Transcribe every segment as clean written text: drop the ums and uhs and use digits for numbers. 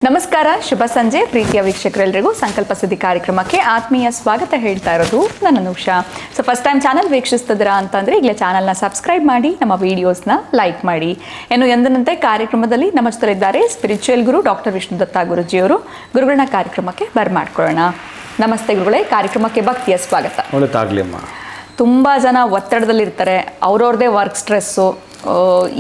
ನಮಸ್ಕಾರ, ಶುಭ ಸಂಜೆ ಪ್ರೀತಿಯ ವೀಕ್ಷಕರೆಲ್ಲರಿಗೂ ಸಂಕಲ್ಪ ಸುದ್ದಿ ಕಾರ್ಯಕ್ರಮಕ್ಕೆ ಆತ್ಮೀಯ ಸ್ವಾಗತ ಹೇಳ್ತಾ ಇರೋದು ನನ್ನ Usha. So first time channel ವೀಕ್ಷಿಸ್ತಿದ್ದೀರಾ ಅಂತಂದರೆ ಈಗಲೇ ಚಾನಲ್ನ ಸಬ್ಸ್ಕ್ರೈಬ್ ಮಾಡಿ, ನಮ್ಮ ವಿಡಿಯೋಸ್ನ ಲೈಕ್ ಮಾಡಿ. ಇನ್ನು ಎಂದಿನಂತೆ ಕಾರ್ಯಕ್ರಮದಲ್ಲಿ ನಮ್ಮ ಜೊತೆಲಿದ್ದಾರೆ ಸ್ಪಿರಿಚುವಲ್ ಗುರು ಡಾಕ್ಟರ್ ವಿಷ್ಣುದತ್ತ ಗುರುಜಿಯವರು. ಗುರುಗಳನ್ನ ಕಾರ್ಯಕ್ರಮಕ್ಕೆ ಬರ್ಮಾಡ್ಕೊಳ್ಳೋಣ. ನಮಸ್ತೆ ಗುರುಗಳೇ, ಕಾರ್ಯಕ್ರಮಕ್ಕೆ ಭಕ್ತಿಯ ಸ್ವಾಗತ. ಒಳ್ಳೆದಾಗ್ಲಿಮ್ಮ. ತುಂಬ ಜನ ಒತ್ತಡದಲ್ಲಿರ್ತಾರೆ, ಅವ್ರವ್ರದ್ದೇ ವರ್ಕ್ ಸ್ಟ್ರೆಸ್ಸು,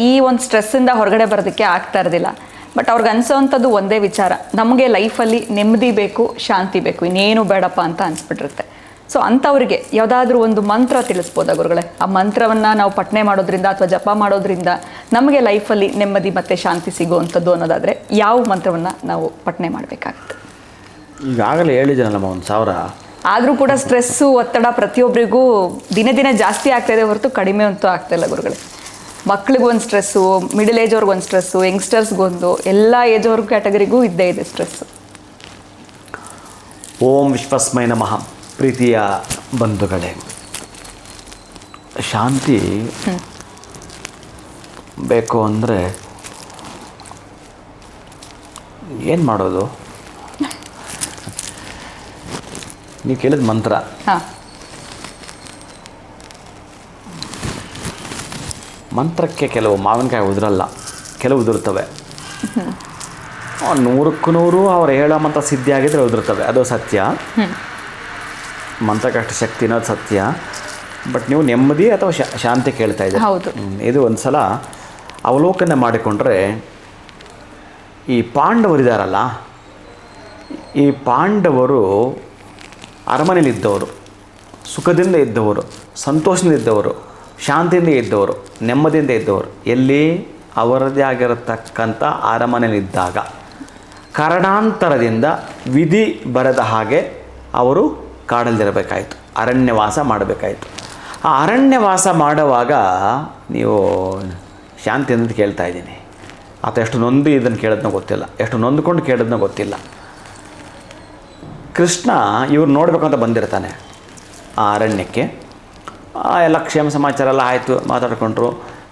ಈ ಒಂದು ಸ್ಟ್ರೆಸ್ಸಿಂದ ಹೊರಗಡೆ ಬರೋದಕ್ಕೆ ಆಗ್ತಾ ಇರೋದಿಲ್ಲ. ಬಟ್ ಅವ್ರಿಗೆ ಅನ್ಸೋವಂಥದ್ದು ಒಂದೇ ವಿಚಾರ, ನಮಗೆ ಲೈಫಲ್ಲಿ ನೆಮ್ಮದಿ ಬೇಕು, ಶಾಂತಿ ಬೇಕು, ಇನ್ನೇನು ಬೇಡಪ್ಪ ಅಂತ ಅನಿಸ್ಬಿಟ್ಟಿರುತ್ತೆ. ಸೊ ಅಂಥವ್ರಿಗೆ ಯಾವುದಾದ್ರೂ ಒಂದು ಮಂತ್ರ ತಿಳಿಸ್ಬೋದಾ ಗುರುಗಳೇ? ಆ ಮಂತ್ರವನ್ನು ನಾವು ಪಠನೆ ಮಾಡೋದ್ರಿಂದ ಅಥವಾ ಜಪ ಮಾಡೋದ್ರಿಂದ ನಮಗೆ ಲೈಫಲ್ಲಿ ನೆಮ್ಮದಿ ಮತ್ತು ಶಾಂತಿ ಸಿಗುವಂಥದ್ದು ಅನ್ನೋದಾದರೆ ಯಾವ ಮಂತ್ರವನ್ನು ನಾವು ಪಠನೆ ಮಾಡಬೇಕಾಗುತ್ತೆ? ಈಗಾಗಲೇ ಹೇಳಿದ್ದೀನಲ್ಲಮ್ಮ 1000. ಆದರೂ ಕೂಡ ಸ್ಟ್ರೆಸ್ಸು, ಒತ್ತಡ ಪ್ರತಿಯೊಬ್ಬರಿಗೂ ದಿನೇ ದಿನೇ ಜಾಸ್ತಿ ಆಗ್ತಾಯಿದೆ ಹೊರತು ಕಡಿಮೆ ಅಂತೂ ಆಗ್ತಾಯಿಲ್ಲ ಗುರುಗಳೇ. ಮಕ್ಳಿಗೊಂದು ಸ್ಟ್ರೆಸ್ಸು, ಮಿಡಲ್ ಏಜ್ ಅವ್ರಿಗೊಂದು ಸ್ಟ್ರೆಸ್ಸು, ಯಂಗ್ಸ್ಟರ್ಸ್ಗೊಂದು, ಎಲ್ಲ ಏಜ್ ಅವ್ರ ಕ್ಯಾಟಗರಿಗೂ ಇದ್ದೇ ಇದೆ ಸ್ಟ್ರೆಸ್ಸು. ಓಂ ವಿಶ್ವಸ್ಮೈ ನಮಃ. ಪ್ರೀತಿಯ ಬಂಧುಗಳೇ, ಶಾಂತಿ ಬೇಕು ಅಂದರೆ ಏನು ಮಾಡೋದು? ನೀವು ಕೇಳಿದ ಮಂತ್ರ. ಹಾಂ, ಮಂತ್ರಕ್ಕೆ ಕೆಲವು ಮಾವಿನಕಾಯಿ ಉದುರಲ್ಲ, ಕೆಲವು ಉದುರ್ತವೆ. 100ಕ್ಕೆ 100 ಅವ್ರು ಹೇಳೋ ಮಂತ್ರ ಸಿದ್ಧಿ ಆಗಿದ್ರೆ ಉದುರ್ತವೆ, ಅದು ಸತ್ಯ. ಮಂತ್ರಕ್ಕೆ ಅಷ್ಟು ಶಕ್ತಿ ಅನ್ನೋದು ಸತ್ಯ. ಬಟ್ ನೀವು ನೆಮ್ಮದಿ ಅಥವಾ ಶಾಂತಿ ಕೇಳ್ತಾ ಇದ್ದೀರಿ. ಹೌದು. ಇದು ಒಂದು ಸಲ ಅವಲೋಕನ ಮಾಡಿಕೊಂಡ್ರೆ, ಈ ಪಾಂಡವರಿದ್ದಾರಲ್ಲ, ಈ ಪಾಂಡವರು ಅರಮನೆಯಲ್ಲಿದ್ದವರು, ಸುಖದಿಂದ ಇದ್ದವರು, ಸಂತೋಷದಿಂದ ಇದ್ದವರು, ಶಾಂತಿಯಿಂದ ಇದ್ದವರು, ನೆಮ್ಮದಿಯಿಂದ ಇದ್ದವರು. ಎಲ್ಲಿ? ಅವರದೇ ಆಗಿರತಕ್ಕಂಥ ಅರಮನೆಯಲ್ಲಿದ್ದಾಗ ಕಾರಣಾಂತರದಿಂದ ವಿಧಿ ಬರೆದ ಹಾಗೆ ಅವರು ಕಾಡಲ್ಲಿರಬೇಕಾಯಿತು, ಅರಣ್ಯವಾಸ ಮಾಡಬೇಕಾಯಿತು. ಆ ಅರಣ್ಯವಾಸ ಮಾಡುವಾಗ ನೀವು ಶಾಂತಿ ಅಂತ ಕೇಳ್ತಾ ಇದ್ದೀನಿ. ಆತ ಎಷ್ಟು ನೊಂದು ಇದನ್ನು ಕೇಳೋದನ್ನ ಗೊತ್ತಿಲ್ಲ, ಎಷ್ಟು ನೊಂದ್ಕೊಂಡು ಕೇಳೋದನ್ನ ಗೊತ್ತಿಲ್ಲ. ಕೃಷ್ಣ ಇವ್ರು ನೋಡ್ಬೇಕಂತ ಬಂದಿರ್ತಾನೆ ಆ ಅರಣ್ಯಕ್ಕೆ. ಎಲ್ಲ ಕ್ಷೇಮ ಸಮಾಚಾರ ಎಲ್ಲ ಆಯಿತು, ಮಾತಾಡ್ಕೊಂಡ್ರು.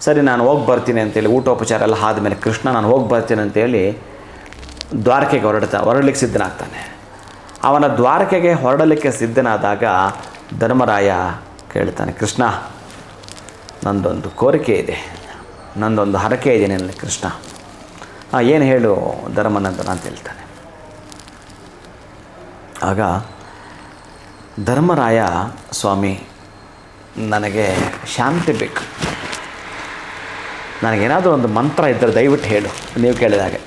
ಸರಿ, ನಾನು ಹೋಗಿ ಬರ್ತೀನಿ ಅಂತೇಳಿ ಊಟೋಪಚಾರ ಎಲ್ಲ ಆದಮೇಲೆ ಕೃಷ್ಣ ನಾನು ಹೋಗಿ ಬರ್ತೀನಿ ಅಂತೇಳಿ ದ್ವಾರಕೆಗೆ ಹೊರಡಲಿಕ್ಕೆ ಸಿದ್ಧನಾಗ್ತಾನೆ. ಅವನ ದ್ವಾರಕೆಗೆ ಹೊರಡಲಿಕ್ಕೆ ಸಿದ್ಧನಾದಾಗ ಧರ್ಮರಾಯ ಕೇಳ್ತಾನೆ, ಕೃಷ್ಣ ನಂದೊಂದು ಕೋರಿಕೆ ಇದೆ, ನಂದೊಂದು ಹರಕೆ ಇದೆ ನಿನ್ನಲ್ಲಿ ಕೃಷ್ಣ. ಏನು ಹೇಳು ಧರ್ಮನಂದನ ಅಂತ ಹೇಳ್ತಾನೆ. ಆಗ ಧರ್ಮರಾಯ, ಸ್ವಾಮಿ ನನಗೆ ಶಾಂತಿ ಬೇಕು, ನನಗೇನಾದರೂ ಒಂದು ಮಂತ್ರ ಇದ್ದರೆ ದಯವಿಟ್ಟು ಹೇಳು, ನೀವು ಕೇಳಿದಾಗೆ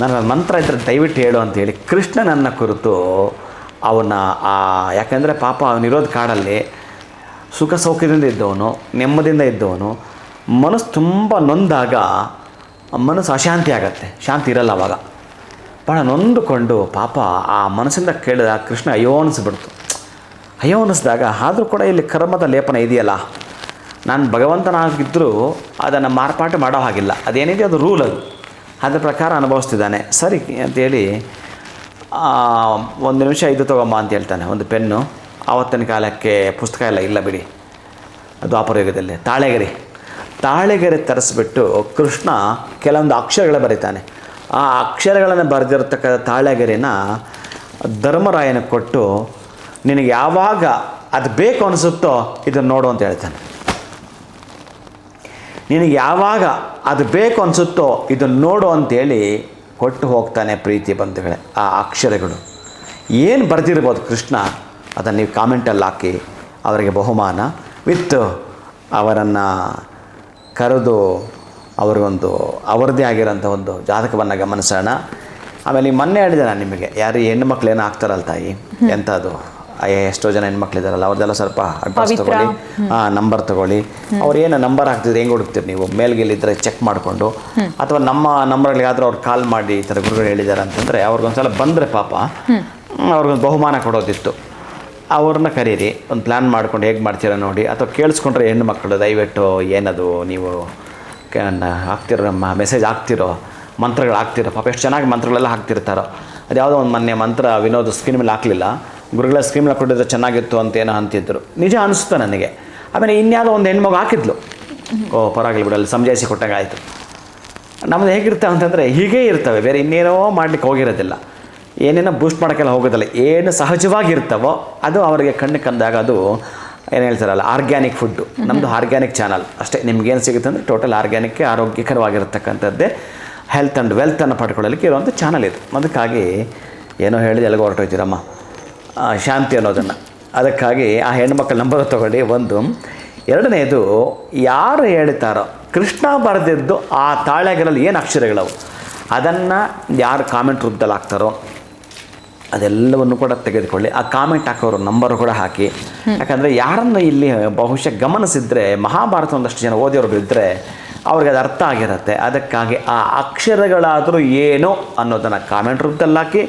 ನನಗೊಂದು ಮಂತ್ರ ಇದ್ದರೆ ದಯವಿಟ್ಟು ಹೇಳು ಅಂತೇಳಿ ಕೃಷ್ಣನನ್ನು ಕುರಿತು ಅವನ ಯಾಕೆಂದರೆ ಪಾಪ ಅವನಿರೋದು ಕಾಡಲ್ಲಿ ಸುಖ ಸೌಖ್ಯದಿಂದ ಇದ್ದವನು, ನೆಮ್ಮದಿಯಿಂದ ಇದ್ದವನು. ಮನಸ್ಸು ತುಂಬ ನೊಂದಾಗ ಮನಸ್ಸು ಅಶಾಂತಿ ಆಗತ್ತೆ, ಶಾಂತಿ ಇರಲ್ಲ ಅವಾಗ. ಭಾಳ ನೊಂದುಕೊಂಡು ಪಾಪ ಆ ಮನಸ್ಸಿಂದ ಕೇಳಿದ ಕೃಷ್ಣ ಅಯ್ಯೋ ಅನಿಸ್ಬಿಡ್ತು. ಅಯ್ಯೋ ಅನ್ನಿಸಿದಾಗ, ಆದರೂ ಕೂಡ ಇಲ್ಲಿ ಕರ್ಮದ ಲೇಪನ ಇದೆಯಲ್ಲ, ನಾನು ಭಗವಂತನಾಗಿದ್ದರೂ ಅದನ್ನು ಮಾರ್ಪಾಟು ಮಾಡೋ ಹಾಗಿಲ್ಲ, ಅದೇನಿದೆ ಅದು ರೂಲ್, ಅದು ಅದ್ರ ಪ್ರಕಾರ ಅನುಭವಿಸ್ತಿದ್ದಾನೆ. ಸರಿ ಅಂತೇಳಿ 1 ನಿಮಿಷ ಇದು ತೊಗೊಂಬ ಅಂತ ಹೇಳ್ತಾನೆ, ಒಂದು ಪೆನ್ನು. ಆವತ್ತಿನ ಕಾಲಕ್ಕೆ ಪುಸ್ತಕ ಎಲ್ಲ ಇಲ್ಲ ಬಿಡಿ, ದ್ವಾಪರ ಯುಗದಲ್ಲಿ ತಾಳೆಗೆರೆ ತರಿಸ್ಬಿಟ್ಟು ಕೃಷ್ಣ ಕೆಲವೊಂದು ಅಕ್ಷರಗಳು ಬರೀತಾನೆ. ಆ ಅಕ್ಷರಗಳನ್ನು ಬರೆದಿರತಕ್ಕ ತಾಳೆಗೆರೆನ ಧರ್ಮರಾಯನ ಕೊಟ್ಟು, ನಿನಗೆ ಯಾವಾಗ ಅದು ಬೇಕು ಅನಿಸುತ್ತೋ ಇದನ್ನು ನೋಡು ಅಂತ ಹೇಳ್ತಾನೆ. ನಿನಗೆ ಯಾವಾಗ ಅದು ಬೇಕು ಅನಿಸುತ್ತೋ ಇದನ್ನು ನೋಡು ಅಂತೇಳಿ ಕೊಟ್ಟು ಹೋಗ್ತಾನೆ. ಪ್ರೀತಿ ಬಂಧುಗಳೇ, ಆ ಅಕ್ಷರಗಳು ಏನು ಬರೆದಿರ್ಬೋದು ಕೃಷ್ಣ, ಅದನ್ನು ನೀವು ಕಾಮೆಂಟಲ್ಲಿ ಹಾಕಿ ಅವರಿಗೆ ಬಹುಮಾನ ವಿತ್ ಅವರನ್ನು ಕರೆದು ಅವ್ರಿಗೊಂದು ಅವರದೇ ಆಗಿರೋಂಥ ಒಂದು ಜಾತಕವನ್ನು ಗಮನಿಸೋಣ. ಆಮೇಲೆ ಮೊನ್ನೆ ಹೇಳಿದೆ ನಾನು ನಿಮಗೆ, ಯಾರು ಹೆಣ್ಣು ಮಕ್ಳು ಏನೋ ಆಗ್ತಾರಲ್ಲ ತಾಯಿ, ಎಂಥದ್ದು ಎಷ್ಟೋ ಜನ ಹೆಣ್ಮಕ್ಳಿದಾರಲ್ಲ, ಅವ್ರದ್ದೆಲ್ಲ ಸ್ವಲ್ಪ ಅಡ್ರೆಸ್ ತೊಗೊಳ್ಳಿ, ನಂಬರ್ ತೊಗೊಳ್ಳಿ. ಅವ್ರು ಏನು ನಂಬರ್ ಹಾಕ್ತಿದ್ರೆ ಹೆಂಗೆ ಹುಡುಕ್ತೀರಿ ನೀವು? ಮೇಲ್ಗೆಲ್ಲಿದ್ದರೆ ಚೆಕ್ ಮಾಡಿಕೊಂಡು, ಅಥವಾ ನಮ್ಮ ನಂಬರ್ಗಳಿಗಾದರೂ ಅವ್ರು ಕಾಲ್ ಮಾಡಿ ಈ ಥರ ಗುರುಗಳು ಹೇಳಿದ್ದಾರೆ ಅಂತಂದರೆ ಅವ್ರಿಗೊಂದ್ಸಲ ಬಂದರೆ ಪಾಪ ಅವ್ರಿಗೊಂದು ಬಹುಮಾನ ಕೊಡೋದಿತ್ತು. ಅವ್ರನ್ನ ಕರೀರಿ, ಒಂದು ಪ್ಲ್ಯಾನ್ ಮಾಡ್ಕೊಂಡು ಹೇಗೆ ಮಾಡ್ತೀರ ನೋಡಿ. ಅಥವಾ ಕೇಳಿಸ್ಕೊಂಡ್ರೆ ಹೆಣ್ಣು ಮಕ್ಕಳು ದಯವಿಟ್ಟು ಏನದು ನೀವು ಹಾಕ್ತಿರೋ ಮೆಸೇಜ್ ಹಾಕ್ತಿರೋ, ಮಂತ್ರಗಳು ಹಾಕ್ತಿರೋ, ಪಾಪ ಎಷ್ಟು ಚೆನ್ನಾಗಿ ಮಂತ್ರಗಳೆಲ್ಲ ಹಾಕ್ತಿರ್ತಾರೋ. ಅದು ಯಾವುದೋ ಒಂದು ಮೊನ್ನೆ ಮಂತ್ರ ವಿನೋದ್ ಸ್ಕ್ರೀನ್ ಮೇಲೆ ಹಾಕಲಿಲ್ಲ, ಗುರುಗಳ ಸ್ಕ್ರೀನ್ ಮೇಲೆ ಕೊಟ್ಟಿದ್ರೆ ಚೆನ್ನಾಗಿತ್ತು ಅಂತ ಏನೋ ಅಂತಿದ್ರು. ನಿಜ ಅನಿಸ್ತು ನನಗೆ. ಆಮೇಲೆ ಇನ್ಯಾವುದೋ ಒಂದು ಹೆಣ್ಮಗು ಹಾಕಿದ್ಲು, ಓ ಪರವಾಗಿಲ್ಲ ಬಿಡಲ್ಲಿ ಸಮಜಾಯಿಸಿ ಕೊಟ್ಟಾಗ ಆಯಿತು. ನಮ್ಮದು ಹೇಗಿರ್ತವೆ ಅಂತಂದರೆ ಹೀಗೇ ಇರ್ತವೆ, ಬೇರೆ ಇನ್ನೇನೋ ಮಾಡ್ಲಿಕ್ಕೆ ಹೋಗಿರೋದಿಲ್ಲ, ಏನೇನೋ ಬೂಸ್ಟ್ ಮಾಡೋಕ್ಕೆಲ್ಲ ಹೋಗೋದಿಲ್ಲ. ಏನು ಸಹಜವಾಗಿರ್ತವೋ ಅದು ಅವರಿಗೆ ಕಣ್ಣು ಕಂದಾಗ ಅದು ಏನು ಹೇಳ್ತಾರಲ್ಲ ಆರ್ಗ್ಯಾನಿಕ್ ಫುಡ್ಡು. ನಮ್ಮದು ಆರ್ಗ್ಯಾನಿಕ್ ಚಾನಲ್ ಅಷ್ಟೇ. ನಿಮ್ಗೇನು ಸಿಗುತ್ತೆ ಅಂದರೆ ಟೋಟಲ್ ಆರ್ಗ್ಯಾನಿಕ್, ಆರೋಗ್ಯಕರವಾಗಿರತಕ್ಕಂಥದ್ದೇ ಹೆಲ್ತ್ ಆ್ಯಂಡ್ ವೆಲ್ತನ್ನು ಪಡ್ಕೊಳ್ಳಲಿಕ್ಕೆ ಇರುವಂಥ ಚಾನಲ್ ಇದು. ಅದಕ್ಕಾಗಿ ಏನೋ ಹೇಳಿದ ಎಲ್ಲಿಗೆ ಹೊರಟೋಯ್ತೀರಮ್ಮ ಶಾಂತಿ ಅನ್ನೋದನ್ನು. ಅದಕ್ಕಾಗಿ ಆ ಹೆಣ್ಮಕ್ಳ ನಂಬರ್ ತೊಗೊಂಡು ಒಂದು. ಎರಡನೇದು, ಯಾರು ಹೇಳ್ತಾರೋ ಕೃಷ್ಣ ಬರೆದಿದ್ದು ಆ ತಾಳೆಗಳಲ್ಲಿ ಏನು ಅಕ್ಷರಗಳವು ಅದನ್ನು ಯಾರು ಕಾಮೆಂಟ್ ರೂಪದಲ್ಲಿ ಹಾಕ್ತಾರೋ ಅದೆಲ್ಲವನ್ನು ಕೂಡ ತೆಗೆದುಕೊಳ್ಳಿ. ಆ ಕಾಮೆಂಟ್ ಹಾಕೋರು ನಂಬರ್ ಕೂಡ ಹಾಕಿ. ಯಾಕಂದರೆ ಯಾರನ್ನು ಇಲ್ಲಿ ಬಹುಶಃ ಗಮನಿಸಿದರೆ ಮಹಾಭಾರತ ಒಂದಷ್ಟು ಜನ ಓದಿಯವರು ಇದ್ದರೆ ಅವ್ರಿಗೆ ಅದು ಅರ್ಥ ಆಗಿರುತ್ತೆ. ಅದಕ್ಕಾಗಿ ಆ ಅಕ್ಷರಗಳಾದರೂ ಏನು ಅನ್ನೋದನ್ನು ಕಾಮೆಂಟ್ ರೂಪದಲ್ಲಿ ಹಾಕಿ,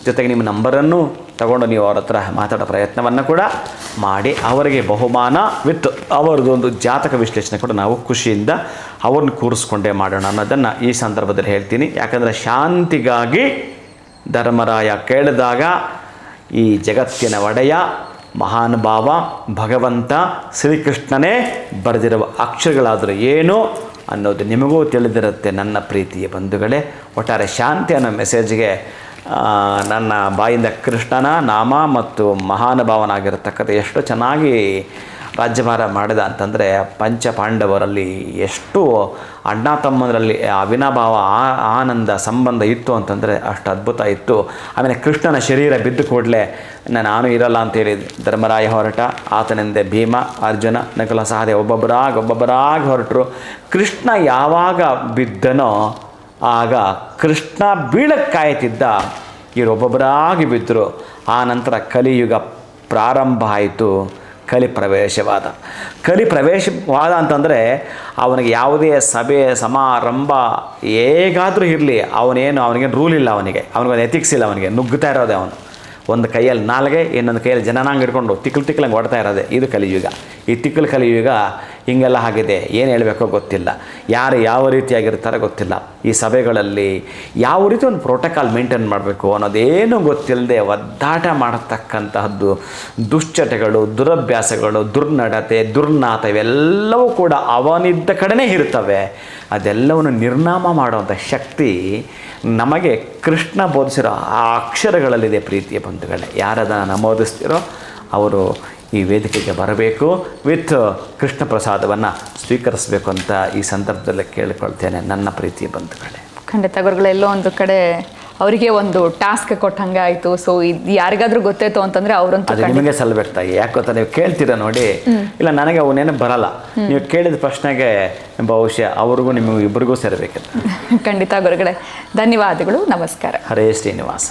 ಜೊತೆಗೆ ನಿಮ್ಮ ನಂಬರನ್ನು ತಗೊಂಡು ನೀವು ಅವ್ರ ಹತ್ರ ಮಾತಾಡೋ ಪ್ರಯತ್ನವನ್ನು ಕೂಡ ಮಾಡಿ ಅವರಿಗೆ ಬಹುಮಾನ ವಿತ್ ಅವರದೊಂದು ಜಾತಕ ವಿಶ್ಲೇಷಣೆ ಕೂಡ ನಾವು ಖುಷಿಯಿಂದ ಅವ್ರನ್ನ ಕೂರಿಸ್ಕೊಂಡೇ ಮಾಡೋಣ ಅನ್ನೋದನ್ನು ಈ ಸಂದರ್ಭದಲ್ಲಿ ಹೇಳ್ತೀನಿ. ಯಾಕಂದರೆ ಶಾಂತಿಗಾಗಿ ಧರ್ಮರಾಯ ಕೇಳಿದಾಗ ಈ ಜಗತ್ತಿನ ಒಡೆಯ ಮಹಾನುಭಾವ ಭಗವಂತ ಶ್ರೀಕೃಷ್ಣನೇ ಬರೆದಿರುವ ಅಕ್ಷರಗಳಾದರೂ ಏನು ಅನ್ನೋದು ನಿಮಗೂ ತಿಳಿದಿರುತ್ತೆ ನನ್ನ ಪ್ರೀತಿಯ ಬಂಧುಗಳೇ. ಒಟ್ಟಾರೆ ಶಾಂತಿ ಅನ್ನೋ ಮೆಸೇಜ್ಗೆ ನನ್ನ ಬಾಯಿಂದ ಕೃಷ್ಣನ ನಾಮ ಮತ್ತು ಮಹಾನುಭಾವನಾಗಿರತಕ್ಕಂಥ ಎಷ್ಟು ಚೆನ್ನಾಗಿ ರಾಜ್ಯಭಾರ ಮಾಡಿದ ಅಂತಂದರೆ ಪಂಚ ಪಾಂಡವರಲ್ಲಿ ಎಷ್ಟು ಅಣ್ಣ ತಮ್ಮಂದರಲ್ಲಿ ಅವಿನಾಭಾವ ಆನಂದ ಸಂಬಂಧ ಇತ್ತು ಅಂತಂದರೆ ಅಷ್ಟು ಅದ್ಭುತ ಇತ್ತು. ಆಮೇಲೆ ಕೃಷ್ಣನ ಶರೀರ ಬಿದ್ದು ಕೂಡಲೇ ನಾನು ಇರಲ್ಲ ಅಂತೇಳಿ ಧರ್ಮರಾಯ ಹೊರಟ, ಆತನಿಂದ ಭೀಮ, ಅರ್ಜುನ, ನಕುಲ, ಸಹದೇವ ಒಬ್ಬೊಬ್ಬರಾಗಿ ಹೊರಟರು. ಕೃಷ್ಣ ಯಾವಾಗ ಬಿದ್ದನೋ ಆಗ ಕೃಷ್ಣ ಬೀಳಕ್ಕೆ ಕಾಯ್ತಿದ್ದ, ಇವರು ಒಬ್ಬೊಬ್ಬರಾಗಿ ಬಿದ್ದರು. ಆ ನಂತರ ಕಲಿಯುಗ ಪ್ರಾರಂಭ ಆಯಿತು, ಕಲಿ ಪ್ರವೇಶವಾದ ಅಂತಂದರೆ ಅವನಿಗೆ ಯಾವುದೇ ಸಭೆ ಸಮಾರಂಭ ಹೇಗಾದರೂ ಇರಲಿ ಅವನಿಗೇನು ರೂಲ್ ಇಲ್ಲ, ಅವನಿಗೊಂದು ಎಥಿಕ್ಸ್ ಇಲ್ಲ, ಅವನಿಗೆ ನುಗ್ಗುತ್ತಾ ಇರೋದೆ ಅವನು. ಒಂದು ಕೈಯಲ್ಲಿ ನಾಲ್ಗೆ, ಇನ್ನೊಂದು ಕೈಯಲ್ಲಿ ಜನನಾಂಗ ಹಿಡ್ಕೊಂಡು ತಿಕ್ಕಲಂಗೆ ಓಡ್ತಾ ಇರೋದೆ ಇದು ಕಲಿಯುಗ. ಈ ಕಲಿಯುಗ ಹೀಗೆಲ್ಲ ಆಗಿದೆ. ಏನು ಹೇಳಬೇಕೋ ಗೊತ್ತಿಲ್ಲ, ಯಾರು ಯಾವ ರೀತಿಯಾಗಿರ್ತಾರೋ ಗೊತ್ತಿಲ್ಲ. ಈ ಸಭೆಗಳಲ್ಲಿ ಯಾವ ರೀತಿ ಒಂದು ಪ್ರೋಟೋಕಾಲ್ ಮೇಂಟೈನ್ ಮಾಡಬೇಕು ಅನ್ನೋದೇನು ಗೊತ್ತಿಲ್ಲದೆ ಒದ್ದಾಟ ಮಾಡತಕ್ಕಂತಹದ್ದು ದುಶ್ಚಟಗಳು, ದುರಭ್ಯಾಸಗಳು, ದುರ್ನಡತೆ, ದುರ್ನಾತ ಇವೆಲ್ಲವೂ ಕೂಡ ಅವನಿದ್ದ ಕಡೆನೇ ಇರ್ತವೆ. ಅದೆಲ್ಲವನ್ನು ನಿರ್ನಾಮ ಮಾಡುವಂಥ ಶಕ್ತಿ ನಮಗೆ ಕೃಷ್ಣ ಬೋಧಿಸಿರೋ ಆ ಅಕ್ಷರಗಳಲ್ಲಿದೆ ಪ್ರೀತಿಯ ಬಂಧುಗಳೇ. ಯಾರದನ್ನು ನಮೂದಿಸ್ತಿರೋ ಅವರು ಈ ವೇದಿಕೆಗೆ ಬರಬೇಕು, ವಿತ್ ಕೃಷ್ಣ ಪ್ರಸಾದವನ್ನು ಸ್ವೀಕರಿಸಬೇಕು ಅಂತ ಈ ಸಂದರ್ಭದಲ್ಲಿ ಕೇಳಿಕೊಳ್ತೇನೆ ನನ್ನ ಪ್ರೀತಿಯ ಬಂಧುಗಳೇ. ಖಂಡಿತ ಗುರುಗಳು, ಎಲ್ಲೋ ಒಂದು ಕಡೆ ಅವರಿಗೆ ಒಂದು ಟಾಸ್ಕ್ ಕೊಟ್ಟಂಗೆ ಆಯಿತು. ಸೊ ಇದು ಯಾರಿಗಾದ್ರೂ ಗೊತ್ತಾಯ್ತು ಅಂತಂದರೆ ಅವರಂತೂ ಅದು ನಿಮಗೆ ಸಲ್ಲಬೇಕು ತಾಯಿ. ಯಾಕೆ ಗೊತ್ತಾ, ನೀವು ಕೇಳ್ತೀರಾ ನೋಡಿ, ಇಲ್ಲ ನನಗೆ ಅವನೇನು ಬರಲ್ಲ, ನೀವು ಕೇಳಿದ ಪ್ರಶ್ನೆಗೆ ಬಹುಶಃ ಅವ್ರಿಗೂ ನಿಮಗೂ ಇಬ್ಬರಿಗೂ ಸೇರಬೇಕಿತ್ತು. ಖಂಡಿತ ಗುರುಗಳೇ, ಧನ್ಯವಾದಗಳು, ನಮಸ್ಕಾರ. ಹರೇ ಶ್ರೀನಿವಾಸ.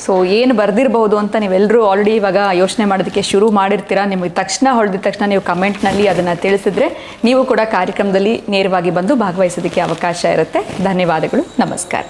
ಸೊ ಏನು ಬರೆದಿರಬಹುದು ಅಂತ ನೀವೆಲ್ಲರೂ ಆಲ್ರೆಡಿ ಇವಾಗ ಯೋಚನೆ ಮಾಡೋದಕ್ಕೆ ಶುರು ಮಾಡಿರ್ತೀರಾ. ನಿಮಗೆ ತಕ್ಷಣ ಹೊಡೆದ ತಕ್ಷಣ ನೀವು ಕಮೆಂಟ್ನಲ್ಲಿ ಅದನ್ನು ತಿಳಿಸಿದ್ರೆ ನೀವು ಕೂಡ ಕಾರ್ಯಕ್ರಮದಲ್ಲಿ ನೇರವಾಗಿ ಬಂದು ಭಾಗವಹಿಸೋದಕ್ಕೆ ಅವಕಾಶ ಇರುತ್ತೆ. ಧನ್ಯವಾದಗಳು, ನಮಸ್ಕಾರ.